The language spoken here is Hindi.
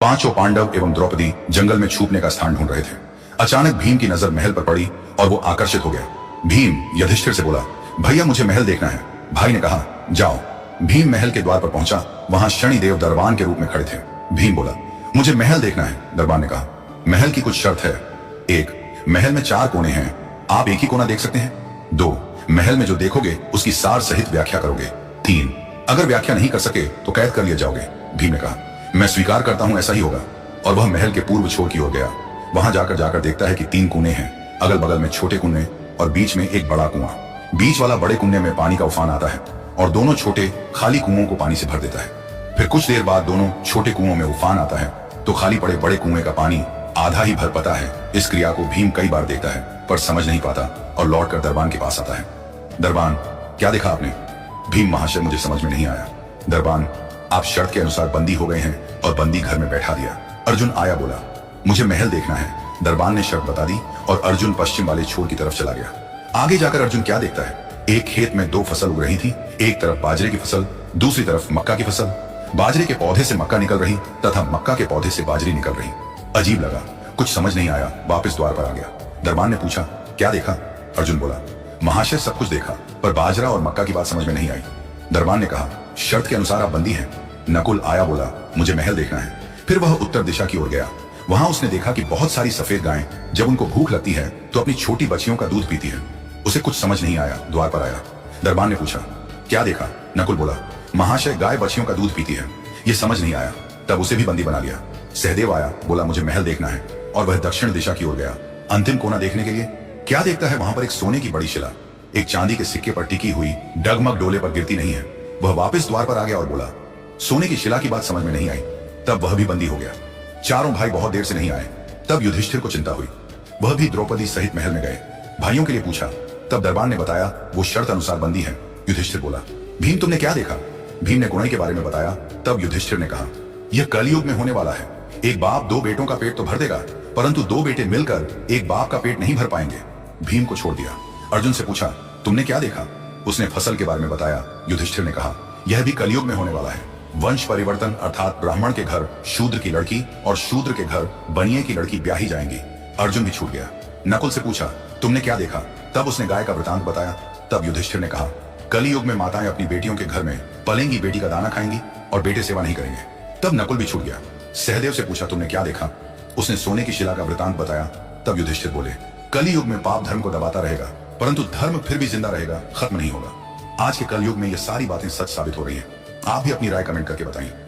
पांचों पांडव एवं द्रौपदी जंगल में छुपने का स्थान ढूंढ रहे थे। अचानक भीम की नजर महल पर पड़ी और वो आकर्षित हो गया। भीम युधिष्ठिर से बोला, भैया मुझे महल देखना है। भाई ने कहा, जाओ। भीम महल के द्वार पर पहुंचा। वहां शनिदेव दरबान के रूप में खड़े थे। भीम बोला, मुझे महल देखना है। दरबान ने कहा, महल की कुछ शर्त है। 1, महल में 4 कोने हैं, आप एक ही कोना देख सकते हैं। 2, महल में जो देखोगे उसकी सार सहित व्याख्या करोगे। 3, अगर व्याख्या नहीं कर सके तो कैद कर लिए जाओगे। भीम ने कहा, मैं स्वीकार करता हूं, ऐसा ही होगा। और वह महल के पूर्व छोर की ओर गया। वहां जाकर देखता है कि 3 कुएं हैं, अगल बगल में छोटे कुएं और बीच में एक बड़ा कुआं। बीच वाला बड़े कुएं में पानी का उफान आता है और दोनों छोटे खाली कुओं को पानी से भर देता है। फिर कुछ देर बाद दोनों छोटे कुओं में उफान आता है तो खाली पड़े बड़े कुएं का पानी आधा ही भर पाता है। इस क्रिया को भीम कई बार देखता है पर समझ नहीं पाता और लौटकर दरबान के पास आता है। दरबान, क्या देखा आपने? भीम, महाशय मुझे समझ में नहीं आया। दरबान, आप शर्त के अनुसार बंदी हो गए हैं और बंदी घर में बैठा दिया। अर्जुन आया, बोला, मुझे महल देखना है। दरबान ने शर्त बता दी और अर्जुन पश्चिम वाले छोर की तरफ चला गया। आगे जाकर अर्जुन क्या देखता है? एक खेत में 2 फसल उग रही थी। एक तरफ बाजरे की फसल, दूसरी तरफ मक्का की फसल। बाजरे के पौधे से मक्का निकल रही तथा मक्का के पौधे से बाजरी निकल रही। अजीब लगा, कुछ समझ नहीं आया, वापस द्वार पर आ गया। दरबान ने पूछा, क्या देखा? अर्जुन बोला, महाशय सब कुछ देखा पर बाजरा और मक्का की बात समझ में नहीं आई। दरबान ने कहा, शर्त के अनुसार आप बंदी हैं। नकुल आया, बोला, मुझे महल देखना है। फिर वह उत्तर दिशा की ओर गया। वहां उसने देखा कि बहुत सारी सफेद गायें जब उनको भूख लगती है तो अपनी छोटी बच्चियों का दूध पीती है। उसे कुछ समझ नहीं आया, द्वार पर आया। दरबान ने पूछा, क्या देखा? नकुल बोला, महाशय गाय बच्चियों का दूध पीती है। ये समझ नहीं आया, तब उसे भी बंदी बना लिया। सहदेव आया, बोला, मुझे महल देखना है और वह दक्षिण दिशा की ओर गया। अंतिम कोना देखने के लिए क्या देखता है? वहां पर एक सोने की बड़ी शिला एक चांदी के सिक्के पर टिकी हुई डगमग डोले पर गिरती नहीं है। वह वापस द्वार पर आ गया और बोला, सोने की शिला की बात समझ में नहीं आई। तब वह भी बंदी हो गया। चारों भाई बहुत देर से नहीं आए। तब युधिष्ठिर को चिंता हुई। वह भी द्रौपदी सहित महल में गए। भाइयों के लिए पूछा। तब दरबान ने बताया वो शर्त अनुसार बंदी है। युधिष्ठिर बोला, भीम तुमने क्या देखा? भीम ने गुणई के बारे में बताया। तब युधिष्ठिर ने कहा, यह कलयुग में होने वाला है। एक बाप 2 बेटों का पेट तो भर देगा परंतु 2 बेटे मिलकर एक बाप का पेट नहीं भर पाएंगे। भीम को छोड़ दिया। अर्जुन से पूछा, तुमने क्या देखा? उसने फसल के बारे में बताया। युधिष्ठिर ने कहा, यह भी कलयुग में होने वाला है। वंश परिवर्तन अर्थात ब्राह्मण के घर शूद्र की लड़की और शूद्र के घर बनिए की लड़की ब्याही जाएंगी। अर्जुन भी छूट गया। नकुल से पूछा, तुमने क्या देखा? तब उसने गाय का वृतांत बताया। तब युधिष्ठिर ने कहा, कलयुग में माताएं अपनी बेटियों के घर में पलेंगी बेटी का दाना खाएंगी और बेटे सेवा नहीं करेंगे। तब नकुल भी छूट गया। सहदेव से पूछा, तुमने क्या देखा? उसने सोने की शिला का वृतांत बताया। तब युधिष्ठिर बोले, कलयुग में पाप धर्म को दबाता रहेगा परंतु धर्म फिर भी जिंदा रहेगा, खत्म नहीं होगा। आज के कलयुग में ये सारी बातें सच साबित हो रही हैं। आप भी अपनी राय कमेंट करके बताइए।